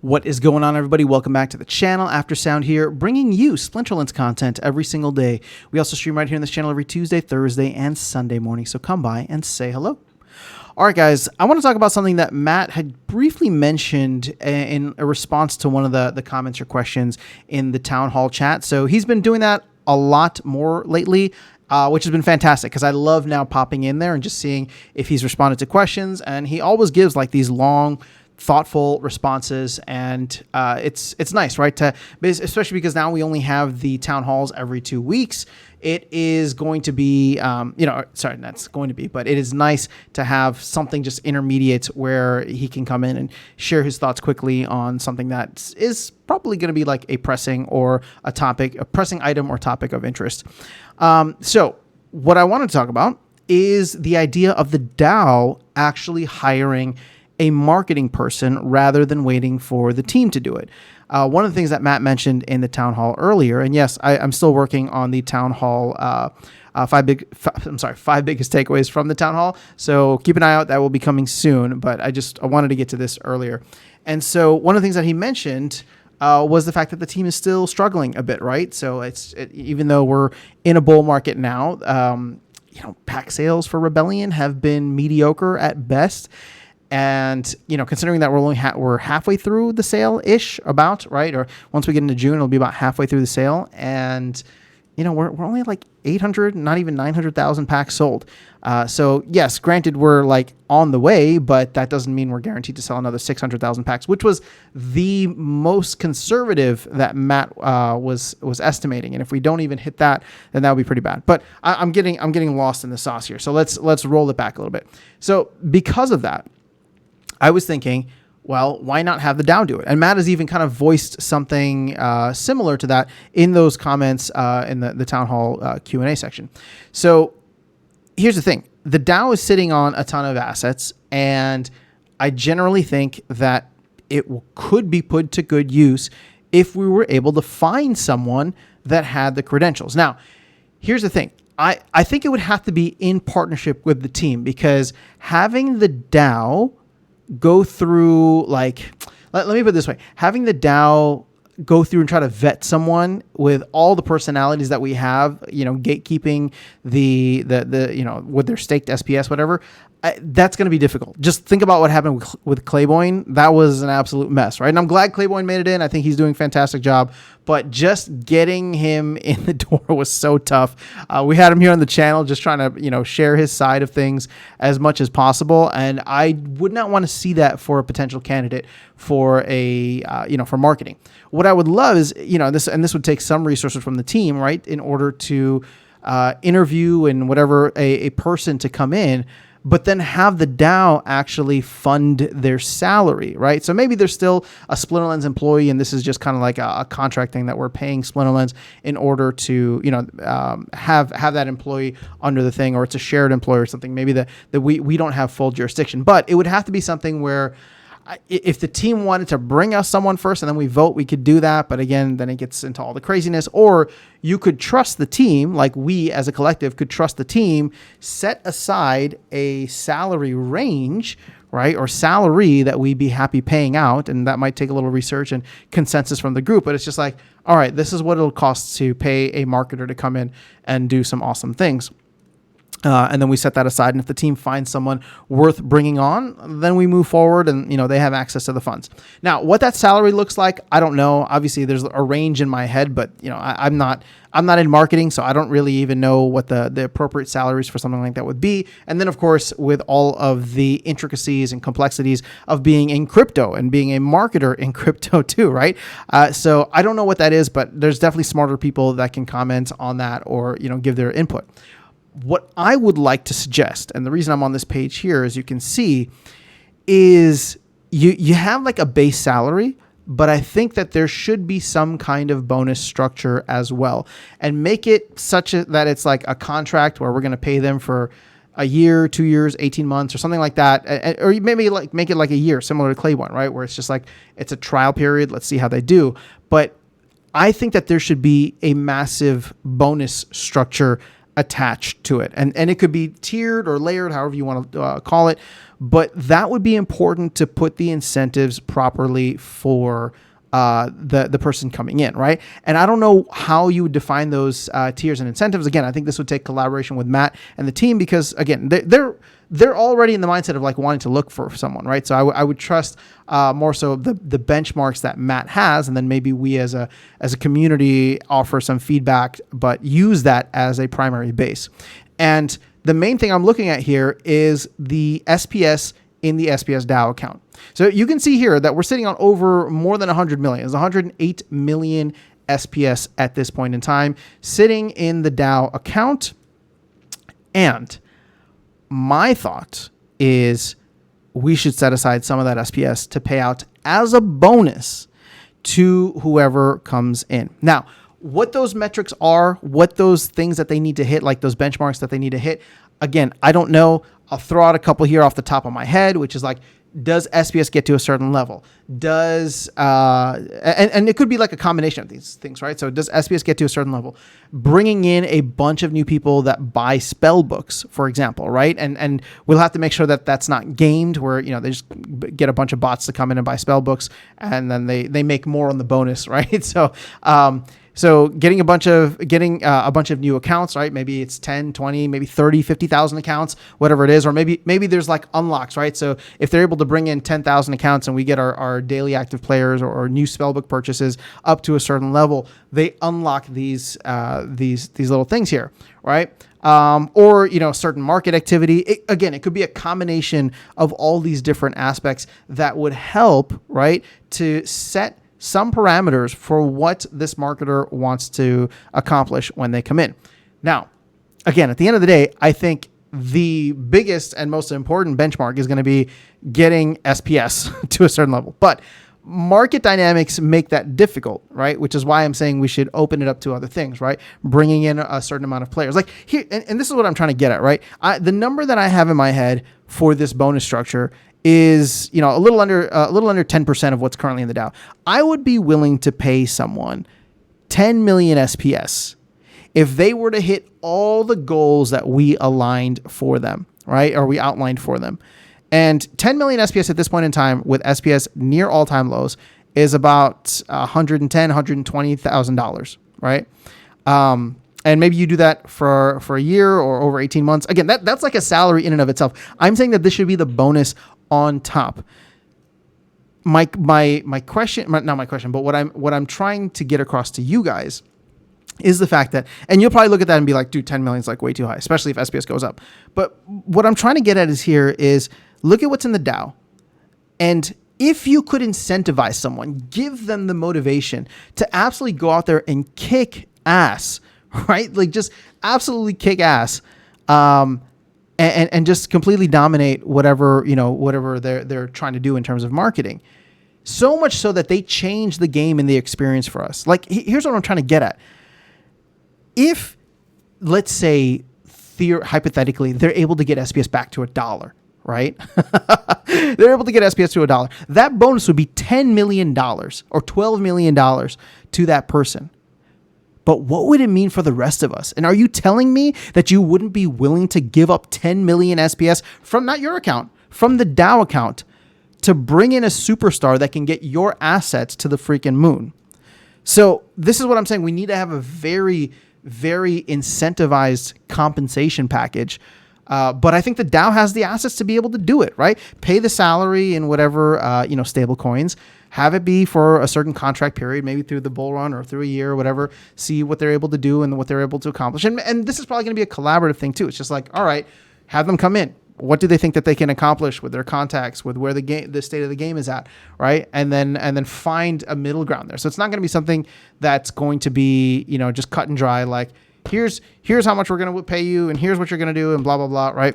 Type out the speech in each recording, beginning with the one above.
What is going on, everybody? Welcome back to the channel. After Sound here, bringing you Splinterlands content every single day. We also stream right here on this channel every Tuesday, Thursday, and Sunday morning, so come by and say hello. All right, guys, I want to talk about something that Matt had briefly mentioned in a response to one of the comments or questions in the town hall chat. So he's been doing that a lot more lately, which has been fantastic because I love now popping in there and just seeing if he's responded to questions. And he always gives like these long, thoughtful responses, and it's nice, right? Especially because now we only have the town halls every 2 weeks. It is going to be, but it is nice to have something just intermediate where he can come in and share his thoughts quickly on something that is probably going to be like a pressing item or topic of interest. So what I want to talk about is the idea of the DAO actually hiring a marketing person rather than waiting for the team to do it. One of the things that Matt mentioned in the town hall earlier, and yes, I'm still working on the town hall, five biggest takeaways from the town hall. So keep an eye out. That will be coming soon, but I wanted to get to this earlier. And so one of the things that he mentioned was the fact that the team is still struggling a bit, right? So even though we're in a bull market now, pack sales for Rebellion have been mediocre at best. And, considering that we're halfway through the sale-ish right? Or once we get into June, it'll be about halfway through the sale. And, we're only like 800, not even 900,000 packs sold. So yes, granted, we're like on the way, but that doesn't mean we're guaranteed to sell another 600,000 packs, which was the most conservative that Matt was estimating. And if we don't even hit that, then that would be pretty bad. But I'm getting lost in the sauce here. So let's roll it back a little bit. So because of that, I was thinking, well, why not have the DAO do it? And Matt has even kind of voiced something similar to that in those comments in the town hall Q&A section. So here's the thing. The DAO is sitting on a ton of assets, and I generally think that it could be put to good use if we were able to find someone that had the credentials. Now, here's the thing. I think it would have to be in partnership with the team, because having the DAO go through, let me put it this way, having the DAO go through and try to vet someone with all the personalities that we have, gatekeeping the with their staked SPS, whatever, that's going to be difficult. Just think about what happened with Clayboyne. That was an absolute mess, right? And I'm glad Clayboyne made it in. I think he's doing a fantastic job, but just getting him in the door was so tough. We had him here on the channel just trying to, share his side of things as much as possible. And I would not want to see that for a potential candidate for for marketing. What I would love is, this would take some resources from the team, right? In order to interview and whatever a person to come in, but then have the DAO actually fund their salary, right? So maybe there's still a Splinterlands employee, and this is just kind of like a contract thing that we're paying Splinterlands in order to, have that employee under the thing, or it's a shared employee or something. Maybe that we don't have full jurisdiction, but it would have to be something where if the team wanted to bring us someone first and then we vote, we could do that. But again, then it gets into all the craziness. Or you could trust the team, like we as a collective could trust the team, set aside a salary range, right? Or salary that we'd be happy paying out. And that might take a little research and consensus from the group. But it's just like, all right, this is what it'll cost to pay a marketer to come in and do some awesome things. And then we set that aside. And if the team finds someone worth bringing on, then we move forward and, they have access to the funds. Now, what that salary looks like, I don't know. Obviously, there's a range in my head, but, I'm not in marketing, so I don't really even know what the appropriate salaries for something like that would be. And then, of course, with all of the intricacies and complexities of being in crypto and being a marketer in crypto too, right? So I don't know what that is, but there's definitely smarter people that can comment on that or, give their input. What I would like to suggest, and the reason I'm on this page here, as you can see, is you have like a base salary, but I think that there should be some kind of bonus structure as well, and make it such that it's like a contract where we're going to pay them for a year, 2 years, 18 months or something like that. Or maybe like make it like a year, similar to Clayboyne, right? Where it's just like, it's a trial period. Let's see how they do. But I think that there should be a massive bonus structure attached to it. And it could be tiered or layered, however you want to call it. But that would be important to put the incentives properly for the person coming in, right? And I don't know how you would define those tiers and incentives. Again, I think this would take collaboration with Matt and the team because, again, they're already in the mindset of like wanting to look for someone, right? So I would trust more so the benchmarks that Matt has, and then maybe we as a community offer some feedback, but use that as a primary base. And the main thing I'm looking at here is the SPS in the SPS DAO account. So you can see here that we're sitting on over more than 100 million. It's 108 million SPS at this point in time, sitting in the DAO account. And my thought is we should set aside some of that SPS to pay out as a bonus to whoever comes in. Now, what those metrics are, what those things that they need to hit, like those benchmarks that they need to hit, again, I don't know. I'll throw out a couple here off the top of my head, which is like, does SPS get to a certain level? Does, and it could be like a combination of these things, right? So does SPS get to a certain level? Bringing in a bunch of new people that buy spell books, for example, right? And we'll have to make sure that that's not gamed where, you know, they just get a bunch of bots to come in and buy spell books and then they make more on the bonus, right? So getting a bunch of new accounts, right? Maybe it's 10, 20, maybe 30, 50,000 accounts, whatever it is. Or maybe there's like unlocks, right? So if they're able to bring in 10,000 accounts and we get our daily active players or new spellbook purchases up to a certain level, they unlock these little things here, right? Or, you know, certain market activity. It could be a combination of all these different aspects that would help, right, to set some parameters for what this marketer wants to accomplish when they come in. Now, again, at the end of the day, I think the biggest and most important benchmark is going to be getting SPS to a certain level. But market dynamics make that difficult, right? Which is why I'm saying we should open it up to other things, right? Bringing in a certain amount of players. Like here, and this is what I'm trying to get at, right? The number that I have in my head for this bonus structure is, you know, a little under 10% of what's currently in the DAO. I would be willing to pay someone 10 million SPS if they were to hit all the goals that we aligned for them, right? Or we outlined for them. And 10 million SPS at this point in time with SPS near all-time lows is about $110,000, $120,000, right? And maybe you do that for a year or over 18 months. Again, that's like a salary in and of itself. I'm saying that this should be the bonus on top. My question, not my question, but what I'm trying to get across to you guys is the fact that, and you'll probably look at that and be like, dude, 10 million is like way too high, especially if SPS goes up. But what I'm trying to get at is look at what's in the DAO. And if you could incentivize someone, give them the motivation to absolutely go out there and kick ass, right? Like just absolutely kick ass. And just completely dominate whatever they're trying to do in terms of marketing. So much so that they change the game and the experience for us. Like, here's what I'm trying to get at. If, let's say, hypothetically, they're able to get SPS back to $1, right? They're able to get SPS to $1. That bonus would be $10 million or $12 million to that person. But what would it mean for the rest of us? And are you telling me that you wouldn't be willing to give up 10 million SPS from not your account, from the DAO account to bring in a superstar that can get your assets to the freaking moon? So this is what I'm saying. We need to have a very, very incentivized compensation package. But I think the DAO has the assets to be able to do it, right? Pay the salary in whatever, stable coins. Have it be for a certain contract period, maybe through the bull run or through a year or whatever, see what they're able to do and what they're able to accomplish. And this is probably going to be a collaborative thing too. It's just like, all right, have them come in. What do they think that they can accomplish with their contacts, with where the state of the game is at, right? And then find a middle ground there. So it's not going to be something that's going to be, just cut and dry. Like here's how much we're going to pay you and here's what you're going to do and blah, blah, blah, right?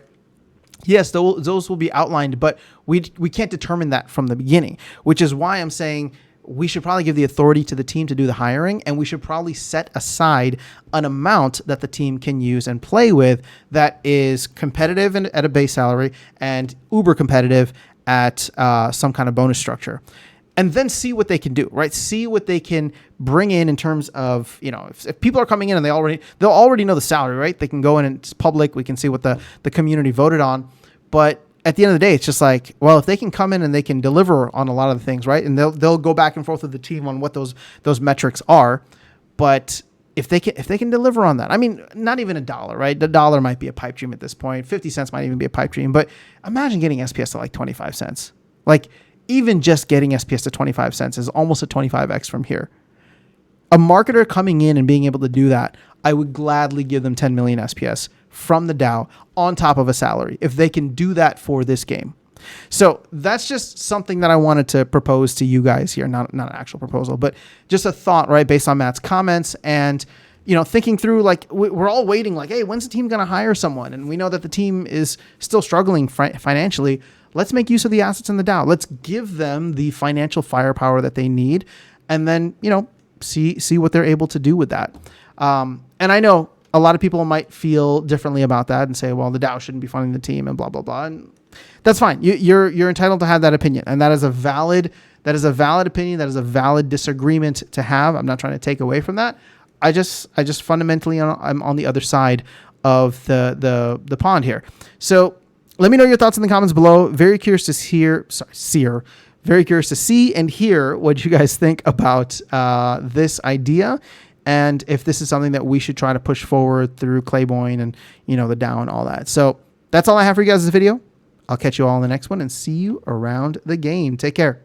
Yes, those will be outlined, but we can't determine that from the beginning, which is why I'm saying we should probably give the authority to the team to do the hiring, and we should probably set aside an amount that the team can use and play with that is competitive at a base salary and uber competitive at some kind of bonus structure. and then see what they can do, right? See what they can bring in terms of, if people are coming in and they'll already know the salary, right? They can go in and it's public. We can see what the community voted on. But at the end of the day, it's just like, well, if they can come in and they can deliver on a lot of the things, right? And they'll go back and forth with the team on what those metrics are. But if they can deliver on that, I mean, not even $1, right? The dollar might be a pipe dream at this point. 50 cents might even be a pipe dream. But imagine getting SPS to like 25 cents. Like, even just getting SPS to 25 cents is almost a 25x from here. A marketer coming in and being able to do that, I would gladly give them 10 million SPS from the DAO on top of a salary if they can do that for this game. So that's just something that I wanted to propose to you guys here. Not an actual proposal, but just a thought, right? Based on Matt's comments and, thinking through, like, we're all waiting, like, hey, when's the team going to hire someone? And we know that the team is still struggling financially. Let's make use of the assets in the DAO. Let's give them the financial firepower that they need, and then, see what they're able to do with that. And I know a lot of people might feel differently about that and say, well, the DAO shouldn't be funding the team and blah, blah, blah. And that's fine. You're entitled to have that opinion. And that is a valid opinion. That is a valid disagreement to have. I'm not trying to take away from that. I just fundamentally, I'm on the other side of the pond here. So let me know your thoughts in the comments below. Very curious to very curious to see and hear what you guys think about this idea, and if this is something that we should try to push forward through Clayboin and the DAO and all that. So that's all I have for you guys in this video. I'll catch you all in the next one and see you around the game. Take care.